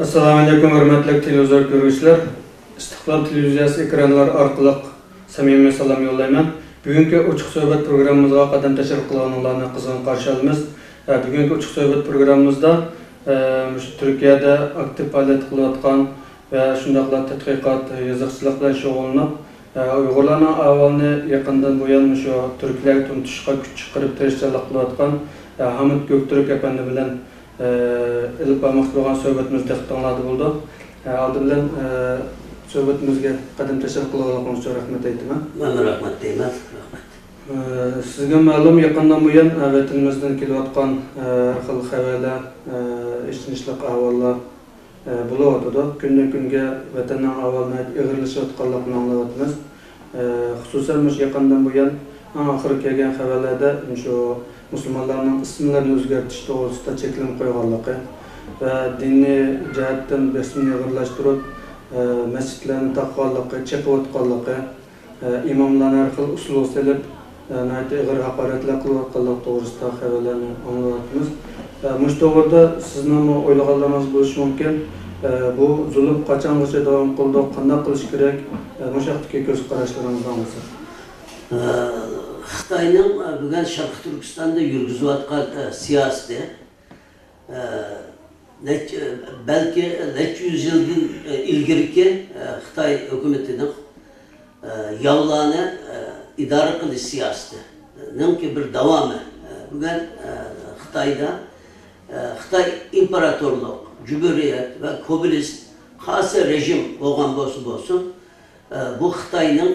Assalamu alaikum hörmətli televizor görüşlər. İstiqlal televiziyası ekranları arqılıq samimiy salam yollayman. Bugünkü Uçuq söhbət proqramımızğa qadam təşrif qılanlarını qızğın qarşı alırıq. Bugünkü Uçuq söhbət proqramımızda Türkiyədə aktiv fəaliyyət qılayotqan və şundaqla tədqiqat, yazıqçılıqla şug'ullanıb Uyg'urlarning ahvolini yaqindan buyon shu turklarga tunutishga kuch chiqarib tirishchilik qilayotgan Hamid Göktürk efendi bilan ilk olmoqchi bo'lgan suhbatimizda tingladi bo'ldi. Oldi bilan suhbatimizga qadam tashlab qilganligimiz uchun rahmat aytaman. Men rahmat deyman. Rahmat. Sizga ma'lum yaqindan buyon vatanimizdan kelayotgan xil xabarlar, ishtinchlik ahvollar bo'layotdi. Kundan kunga vatanning ahvolini og'irlashayotganligini anglayapmiz. Xususan shu yaqindan buyon oxirgi kelgan xabarlarda shu Müslümanların ismlerini o'zgartirish to'g'risida cheklanib qo'yganligi va diniy jihatdan besmni yig'irlashtirib masjidlarni taqvolliqqa chaqayotganligi, imomlarni har xil uslub solib ig'ir haqoratlar qilayotganligi to'g'risida xabarlarni anglayapmiz. Mush to'g'rida sizning o'ylaganlaringiz bo'lishi mumkin. Bu zulm qachongacha davom qildi, qanday qilish kerak? Mush haqdagi ko'z qarashlaringizni anglasak. Xitayning bugun Sharq Turkistonda yurgizayotgan siyosati belki necha yüz yildan ilgirki Xitoy hukumatining yavlarni idora qilish siyosatining bir davomi. Bugun Xitoyda Xitoy imperatorluq, cumhuriyet ve komünist xasi rejim bo'lgan bo'lsin, bu Xitoyning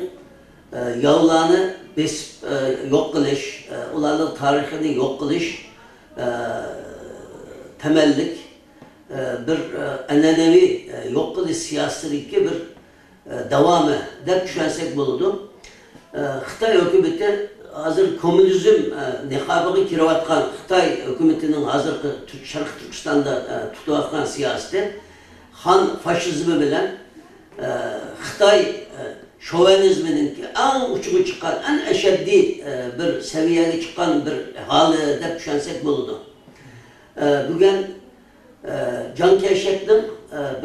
yavlarni yok qilish, ularning tarixini yok qilish temellik bir an'anaviy yok qilish siyosatiga bir davomi deb tushunsak bo'ladi. Xitoy hukumati hozir kommunizm niqobiga kirayotgan Xitoy hukumatining hozirgi Sharq Turkistonda tutayotgan siyosati xon faşizmi bilan Xitoy şovenizminin en uçuğu çıkan, en eşeddi bir seviyeye çıkan bir hali de düşünsek bulundu. Bugün Can Keşek'nin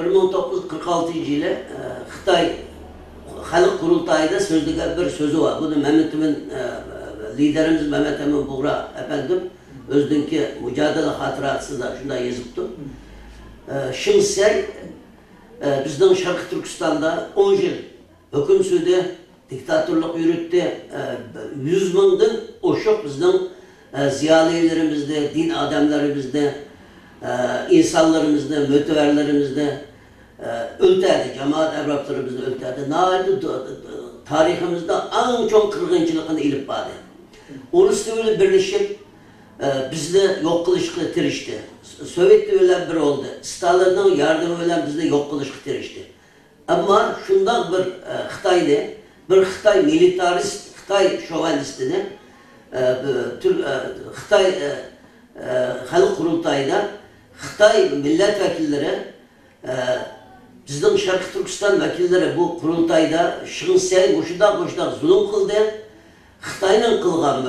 1946 yılı Xitay Halk Kurultayı'da sözlüğe bir sözü var. Bunu Mehmet'imin liderimiz Mehmet Emin Buğra efendim özdünki mücadele hatırası da şunda yazıptı. Şimdi bizden Şarkı Türkistan'da 10 yıl hüküm sürdü, diktatörlük yürüttü, 100 binden oşuk bizden ziyalilerimizde, din adamlarımızda, insanlarımızda, müteverlerimizde öldürdü, cemaat evraklarımızda öldürdü. Nâhaydı tarihimizde en çok kırgınçılıkını ilip vardı. Uluslararası birleşip bizde yok kılışkı tirişti. Sovyetli öyle bir oldu. Stalin'in yardımı öyle bizde yok kılışkı tirişti. Ama şundan bir Xitay'da, bir Xitay militarist, Xitay şovenistini, Xitay Halk Kurultayı'da Xitay milletvekilleri, bizden Şarkı Türkistan vekilleri bu kurultayda şınsel boşudak zulüm kıldı. Xitay'ın kılgan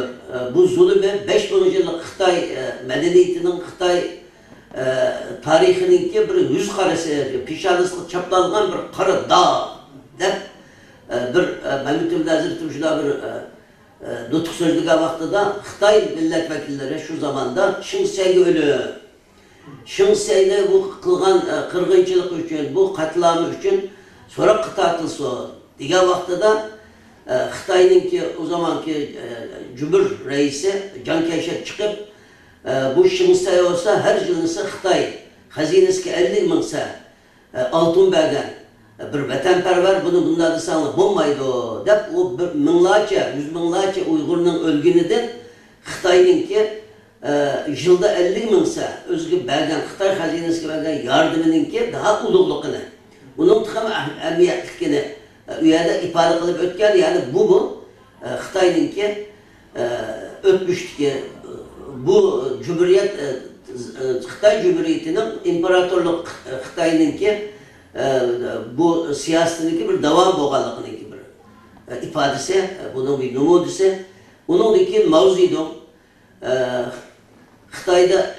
bu zulümü 5000 yıllık Xitay medeniyetinin, Xitay tarihinin ki bir yüz karesi, pişanıslık çaplangan bir kara dağ dep bir Mehmet Ümit Hazretleri şurada bir nutuk sözlüğe vaxtıda Xitay milletvekilleri şu zamanda Şıngseyli ölü. Şıngseyli bu kılgan kırgınçılık için, bu katliamı için sonra kıtatılsı diye vaxtıda Xitay'ın ki o zamanki Cumhur reisi Can Keşek çıkıp bu Şıngsey olsa her yılınsa Xitay hazinesi ki 50 minse altın bergen bir vatanperver bunu bunlar da sağlık bulmaydı o dep o minlarca, yüz minlarca Uygur'un ölgünüdür Xitay'ın ki yılda 50 minse özgü bergen Xitay hazinesi ki bergen yardımının ki daha uluğluğunu onun tıkım emniyetlikini üyede ifade kılıp ötken yani bu Xitay'ın ki ötmüştü ki bu Cumhuriyet Xitay Cumhuriyeti'nin imparatorluk Xitay'ın ki bu siyasetinin bir devam boğalıqının bir ifadesi, bunun bir numudisi. Onun için mavzuydu Xitay'da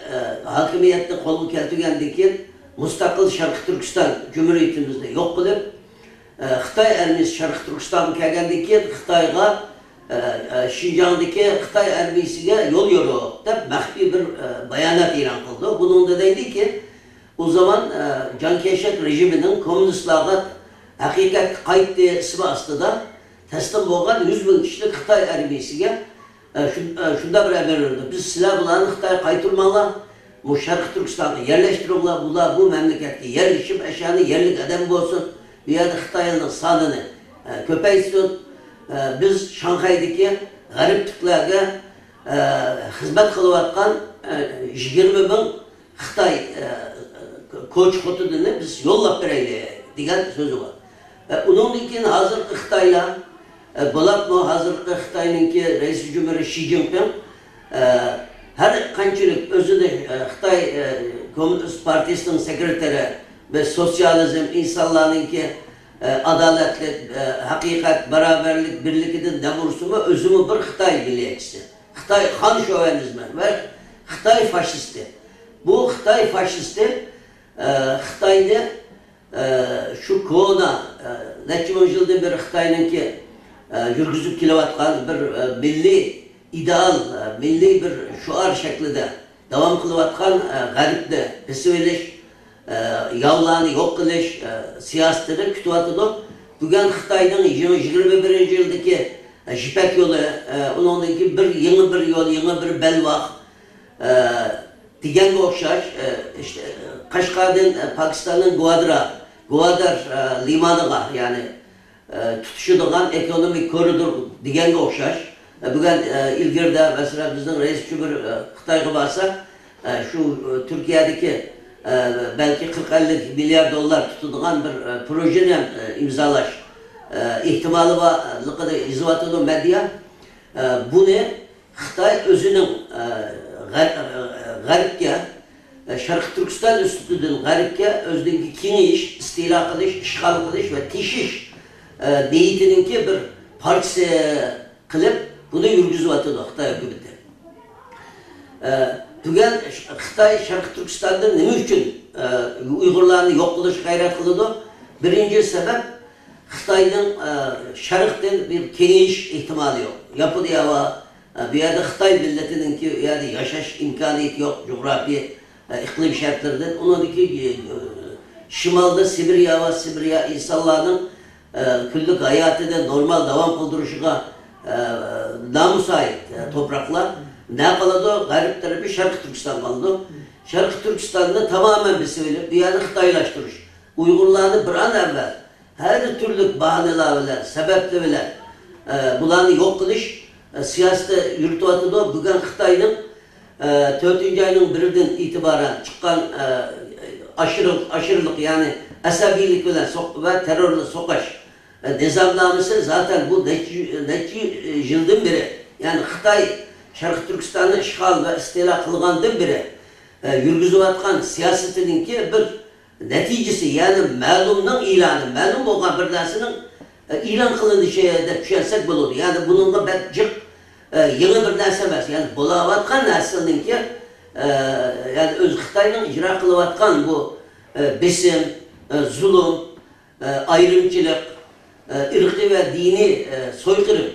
hakimiyette kolu keltügendeki Mustaqil Sharqi Turkiston Cumhuriyetimizni yo'q qilib, Xitoy armiyasi Sharqi Turkistonga kelgandan keyin Xitoyga Şinjan'daki Xitoy armiyasiga yo'l yo'q deb maxfiy bir bayonot e'lon qildi. Buningda deydi ki, o zaman Can Keşek rejiminin komünistlarga haqiqat qaytdi ismi ostida taslim bo'lgan 100 bin kishilik Xitoy armiyasiga shunda bir haber verdi. Biz sizlar bularni Xitoyga qaytarmanglar, bu Sharqi Turkistonga yerleştiringlar, bular bu memleketga yerleşip aşağıda yerlik adam bo'lsin, bu yerda Xitoyning sonini ko'paysin. Biz Şanghay'daki garipliklarga hizmet kılıvatkan 20 bin Xitoy koç hududunu biz yollab bereylik degan sözü var. Undan keyin hozirgi Xitoylar bo'lapmi, hozirgi Xitoyninki Reis Cumhuriyeti Xi Jinping har qanchalik o'zini Xitoy Komünist Partiyasining sekreteri ve sosyalizm insanlarninki adaletlik, hakikat, beraberlik, birlikten ne vursumu özümü bir Xitoy milliyetçisi. Xitoy xan şövenizmi ve Xitoy faşisti. Bu Xitoy faşisti Xitoyni şu kona neçe yıldan beri Xitoyninki yürgüzüp kelayotgan bir milli ideal, milli bir şuar şeklinde devam kılayotgan garipni pesiveliş, yavlarni yo'q qilish siyosatini kutyapti. Bugun Xitoyning 21 yildagi Ipak yo'li, undan keyin bir yangi bir yo'l, yangi bir belvoq deganga o'xshash, işte Qashqardan Pokistonning Gwadar limaniga, ya'ni tutishadigan ekonomik koridor deganga o'xshash. Bugun ilgirda masalan bizning Reis Cumhuriyet Xitoyga borsa, şu Türkiye'deki belki 40-50 milyar dolar tutulduğun bir projeni imzalaş ihtimali varlığı izvatı medya. Bunu Xitoy özünün garipke, Sharqi Turkiston üstüdün garipke özdeki kengiyiş, istila qilish, ishg'ol qilish ve tishish niyatininki bir partisi qilib bunu yurgizvatı Xitoy hukumati. Bugun Xitoy Sharqi Turkistonda nima uchun Uyg'urlarni yo'q qilish g'ayrat qiladi? Birinchi sabab Xitoyning sharqdan bir kengayish ehtimoli yo'q. Yaponiya va bu yerda Xitoy millatininki yani yashash imkoniyati yo'q, coğrafi iklim şartlarından. Onundaki şimalda Sibirya insanlarının günlük hayatında normal devam kıldırışına namusayet topraklar. Ne kaladı? Garip tarafı Sharqi Turkiston kaldı. Sharqi Turkiston'da tamamen bir söyleyip dünyanı Xitoylaştırış. Uygurlarını bir an evvel her türlü bahaneler bilen, sebepler bilen bularını yok kılış siyasete yürütüyordu. Bugün Xitoy'nın 4. ayının birinden itibaren çıkan aşırılık yani asabilik bilen ve terörle sokaş nizamnaması zaten bu neçi yıldan beri yani Xitoy Sharqi Turkiston'u işgal ve istila kılgandan beri yürgüzüvatkan siyasetininki bir neticesi yani ma'lumning ilanı, ma'lum bo'lgan bir narsaning ilan qilinishi deb tushunsak bo'ladi. Yani bununla belki yangi bir narsa emas. Yani bo'layotgan narsaninki yani o'z Xitoyning ijro qilayotgan bu besim, zulm, ayrımchilik, irqiy ve dini soykırım,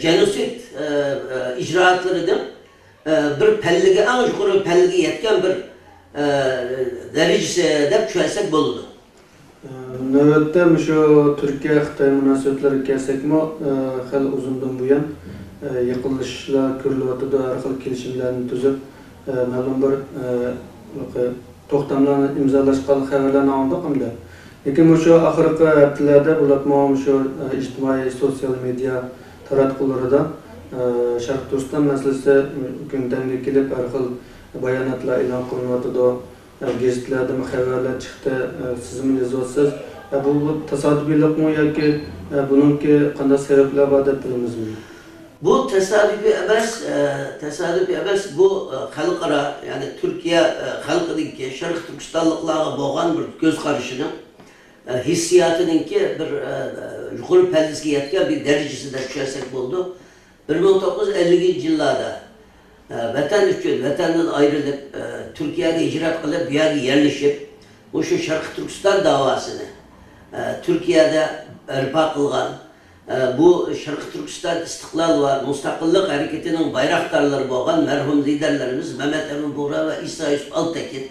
genosid icraatlarıdan bir pellige, en yukarı pellige yetken bir derecesi de tushunsak bo'ladi. Navbatda şu Türkiye Xitoy munosabatlariga kelsak-mi, hali uzundan buyon yiqilishlar ko'rilyapti, har xil kelishimlarni tuzib, ma'lum bir to'xtamlarni imzolashgan xabarlarni oldik hamda. Lekin şu oxirgi haftalarda bularmi şu ijtimoiy sosyal media taratqularida Sharqi Turkiston masalasi gündemga kelib, har xil bayonotlar e'lon qilinyapti. Gazetlarda xabarlar chiqdi, siz mi yozyapsiz? Bu tasodifiylikmi yoki buningki qanday sabablar bor deb bilamizmi? Bu tesadüfi emas, bu xalqaro, yani Türkiye xalqininki Sharqi Turkistonliklarga bo'lgan bir ko'z qarashining hissiyotininki bir yuqori pallasiga yetgan bir derecesida tushunsak bo'ldi. 1950-yillarda vatan uchun, vatandan ayrılıp Türkiye'de hicret kılıp bir yerga yerleşip bu şu Şarkı Türkistan davasını Türkiye'de erpa kılgan, bu Şarkı Türkistan İstiklal ve Müstakillik Hareketi'nin bayraktarları olan merhum liderlerimiz Mehmet Emin Buğra ve İsa Yusuf Altekin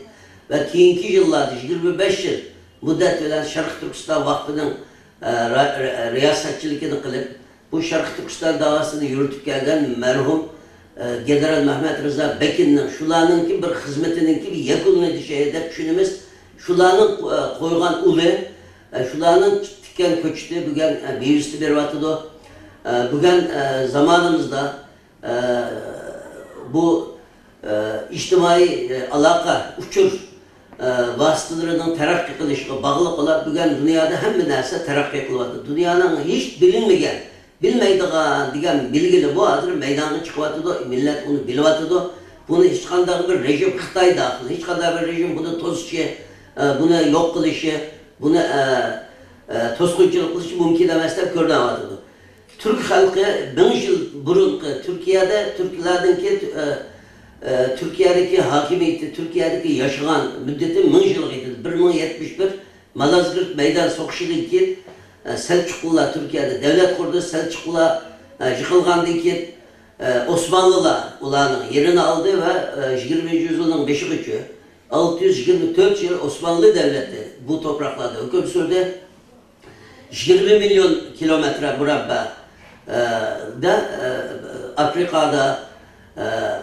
ve keyinki yıllarda 25 yıl müddet veren Şarkı Türkistan Vakfı'nın riyasetçilikini kılıp bu Şarkı Türkistan davasını yürütüp gelgen merhum General Mehmet Rıza Bekin'in şulanın ki bir hizmetinin ki bir yakınını edip düşünümüz şulanın koygan ulu şulanın tikken köçtü bugün birisi bir vatıda bugün zamanımızda bu içtimai alaka uçur vasıtalarının terakki kılışına bağlı olan bugün dünyada hem bir nerse terakki kılıyordu. Dünyanın hiç bilinmeyen, bilmeydiğin diyen bilgili bu adır meydana çıkıyordu, millet bunu biliyordu. Bunu hiç kadar bir rejim Xitay dahil, hiç kadar bir rejim bunu tozçu, bunu yok kılışı, bunu tozkunçuluk kılışı mümkün demezler görünemedi. Türk halkı 1000 yıl burun Türkiye'de Türkiye'deki hakimiyeti, Türkiye'deki yaşayan müddeti 1000 yılıydı. 1071 Malazgirt meydan sokuşudan ki Selçuklular Türkiye'de devlet kurdu. Selçuklular yıkılgandan ki Osmanlılar ulanın yerini aldı ve 20. yüzyılın 5. 624 yıl Osmanlı devleti bu topraklarda hüküm sürdü. 20 milyon kilometre murabba da Afrika'da,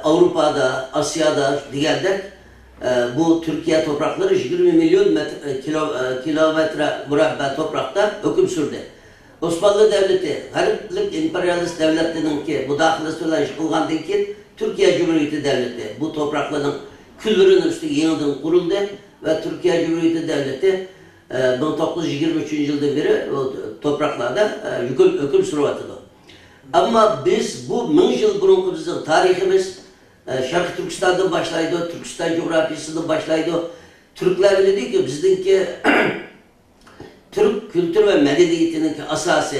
Avrupa'da, Asya'da, diğerde bu Türkiye toprakları 20 milyon kilometre murabba toprakta hüküm sürdü. Osmanlı devleti, Hariplik emperyalist devletinin ki müdahalesi olan yıkılgandan ki Türkiye Cumhuriyeti devleti bu toprakların kültürünün üstü yeniden kuruldu ve Türkiye Cumhuriyeti devleti 1923 yıldan beri topraklarda hüküm sürüyordu. Ama biz bu 1000 yıl burunku bizim tarihimiz Şarkı Türkistan'dan başlaydı, Türkistan coğrafyasından başlaydı. Türkler dedi ki bizdeki Türk kültür ve medeniyetinin asası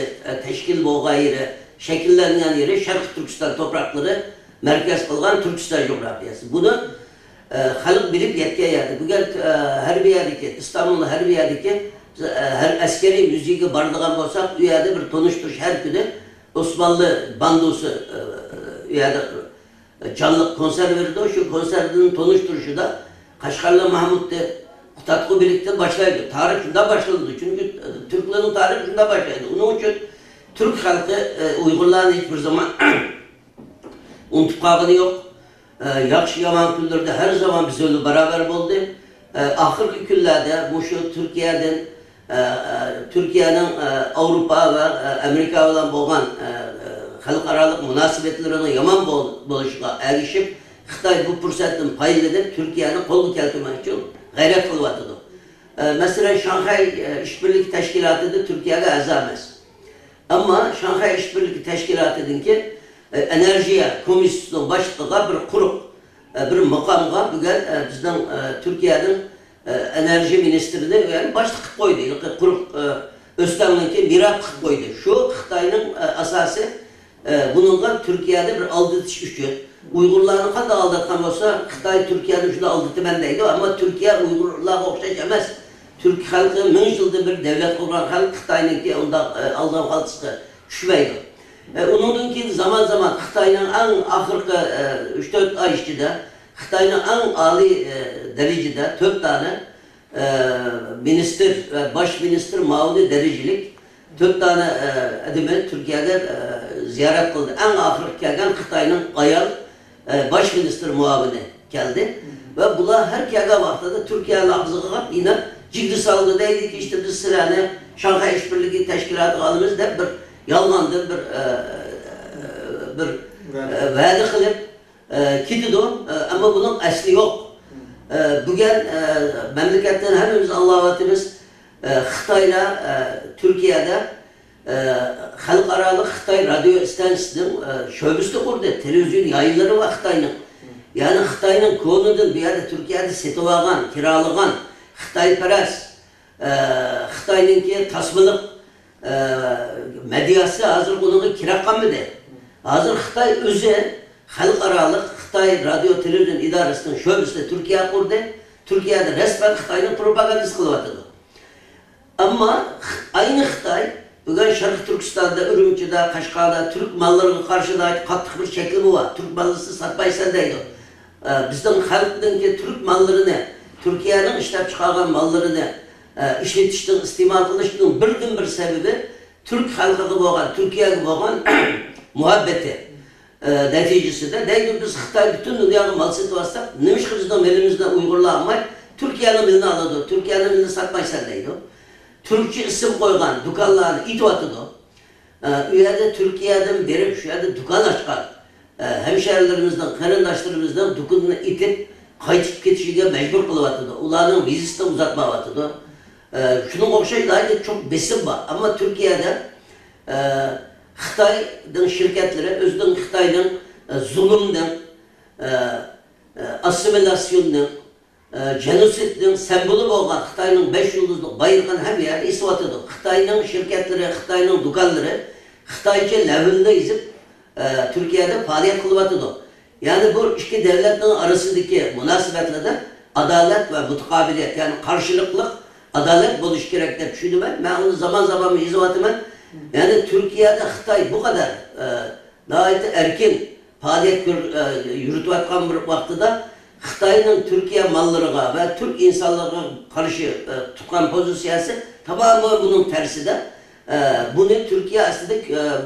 teşkil boğaz yeri, şekillenen yeri Şarkı Türkistan toprakları merkez kılgan Türkistan coğrafyası. Bunu halk bilip yetkiye yerdi. Bugün her bir yerdeki, İstanbul'da her bir yerdeki her askeri müziği bardağın olsak dünyada bir tonuşturuş her günü Osmanlı bandosu canlı konser verdi. Şu konserinin tonuşturuşu da Kaşgarlı Mahmut'ta Kutatku birlikte başlaydı. Tarih şunda başladı. Çünkü Türklerin tarihi şunda başlaydı. Onun için Türk halkı Uygurların hiçbir zaman unutup kaldığı yok. Yakşı yaman küllerde her zaman bizimle beraber oldu. Ahırki küllerde bu şu Türkiye'nin Avrupa ve Amerika olan boğan halkaralık münasebetlerinin yaman buluşuna erişip Xitay bu fırsatın payladıp Türkiye'nin kolu keltürmek için gayret kılıyordu. Mesela Şanghay İşbirliği Teşkilatı'da Türkiye'ye azamez. Ama Şanghay İşbirliği Teşkilatı'nın ki enerjiye komisyon başlığı bir kurup bir makamga bugün bizden Türkiye'nin enerji ministrini yani başlık koydu. Kurup Özlem'inki mirak koydu. Şu Xitay'ın asası bununla Türkiye'de bir aldatış gücü. Uygurların kadar aldatan olsa Xitay Türkiye'nin şunu aldatımendeydi ama Türkiye Uygurlarla okşayacağız. Türk halkı 1000 yılda bir devlet kuran halk Xitay'ınki onda aldığım halkı şüpheydi. Onun ki zaman zaman Xitay'ın en ahırkı 3-4 ay içinde Xitay'ın en âli derecede 4 tane minister ve baş minister mağuli derecelik 4 tane adamı Türkiye'de ziyaret kıldı. En ahırkı gelgen Xitay'ın ayal baş minister muavini geldi. Ve bunlar her kere vaktada Türkiye'nin hafızlığı yine ciddi salgı değildi ki işte biz sırayla Şanghay İşbirliği Teşkilatı alımız da bir yalmandı, bir vaadi kılıp gidiyordu ama bunun asli yok. Bugün memleketten hepimiz Allah'vatımız Xitay'la Türkiye'de halkaralık Xitay radyo istasyasının şöbüsü kurdu. Televizyon yayınları var Xitay'ın. Yani Xitay'ın konudan bir yerde Türkiye'de setoğan, kiralagan Xitayperest, Xitay'ın ki tasmılık medyası hazır bunu kirakanmadı. Hazır Xitay özü halkaralık Xitay radyo televizyon idaresinin şöbüsü Türkiye kurdu. Türkiye'de resmen Xitay'ın propagandası kılıvatıdı. Ama aynı Xitay, bugün Şarkı Türkistan'da, Ürümçi'de, Kaşgar'da Türk mallarına karşı da katlı bir şekli var. Türk mallısı satmaysan deydi. Bizden halkının ki Türk mallarını, Türkiye'nin işlep çıkargan mallarını işletişten, istimal kılışının bir sebebi Türk halkı boğan, Türkiye'ye boğan muhabbeti neticesi de deydi biz Xitay bütün dünyaya mal satıvastak, neymiş kızdan elimizden Uygurlanmay, Türkiye'nin milini aladı, Türkiye'nin milini satmaysan deydi. Türkçe isim koygan dükkanlarını itivatıdı. Üyede Türkiye'den beri şu yerde dükkan açkan hemşerilerimizden, karındaşlarımızdan dükkanını itip kayıtıp geçişine mecbur kılıvatıdı. Ulanın vizisi de uzatmavatıdı. Şunun okşayla çok besim var ama Türkiye'de Xitay'ın şirketleri, özden Xitay'ın zulümden, asimilasyondan, genosidin sembolü olan Xitay'ın 5 yıldızlı bayırgan hem yer isvatıdır. Xitay'ın şirketleri, Xitay'ın dükkanları Xitayca levelinde izip Türkiye'de faaliyet kılıvatıdır. Yani bu iki devletlerin arasındaki münasebetle de adalet ve mutakabiliyet yani karşılıklı adalet buluş gerektir düşündüm ben onu zaman zaman izah yani Türkiye'de Xitay bu kadar daha erken faaliyet yürütüvatkan bir vaxtıda Xitay'ın Türkiye mallarına ve Türk insanlarına karşı tutan pozisyası tamamen bunun tersi de bunu Türkiye aslında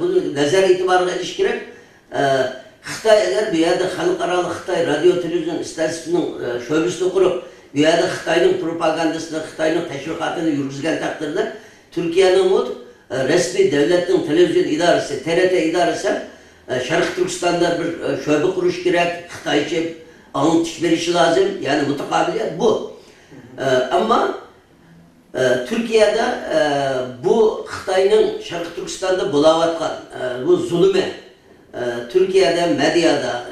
bunu nazar itibarına ilişkirek Xitay eğer bir yerde halkaralı Xitay radyo televizyon istasyonunun şöbesini kurup bir yerde Xitay'ın propagandasını, Xitay'ın teşvikatını yürütülen takdirde Türkiye'nin resmi devletin televizyon idaresi, TRT idaresi Şarkı Türkistan'da bir şöbe kuruş gerek, Xitay'ca anlatış verişi lazım. Yani mutakabiliyet bu. Ama Türkiye'de bu Xitay'ın Şarkı Türkistan'da bulavatkan bu zulüme Türkiye'de medyada,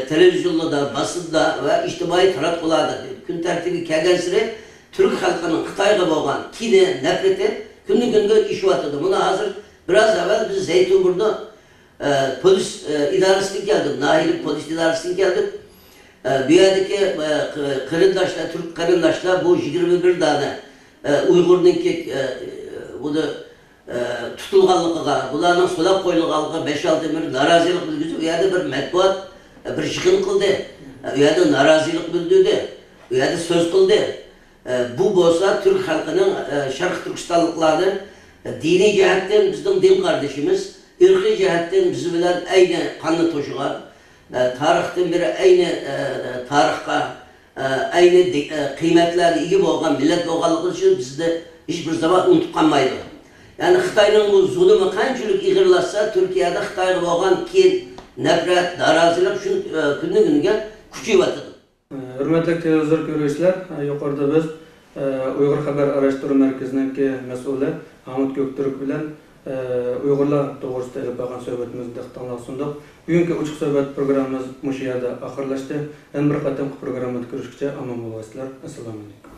televizyonda, basında ve içtimai taraflarda gün tertibi kelgensiri Türk halkının Xitay'a boğan kini, nefreti günlük günlük iş vatıdı. Buna hazır biraz evvel biz Zeytinburnu'da polis idaresine geldik, Nahili polis idaresine geldik. Bir yerdeki karındaşlar, Türk karındaşlar bu 21 tane Uygur'daki bunu tutulganlığa, bunların solak koyulganlığa 5-6 bir narazilik bilgisi, bir yerde bir metbuat bir çıkın kıldı, bir yerde narazilik bildirdi, bir yerde söz kıldı. Bu bolsa Türk halkının, Şarkı Türkistanlıklarının dini cihetten bizim din kardeşimiz, ırkı cihetten bizi bilen aynı kanlı toşuğar, tarihten beri aynı tarihka, aynı kıymetlerle iyi boğan millet boğanlığı için bizi de hiçbir zaman unutkanmaydı. Yani Xitay'ın bu zulümü kançılık iğirlasa Türkiye'de Xitay'a boğan kin, nefret, narazilik şunu günü günüge küçüyüvatıdı. Hürmetli televizyon görüşler, yukarıda biz Uygur Haber Araştırma Merkezi'ndeki mesulü Hamit Göktürk bilen Uygurlar doğrusunda elip bağın söhbetimizde tanlasındık. Bugünkü uçuk söhbet programımız bu yerde ahırlaştı. En bir qatam programda görüşükçe aman bolasızlar. Assalamu alaikum.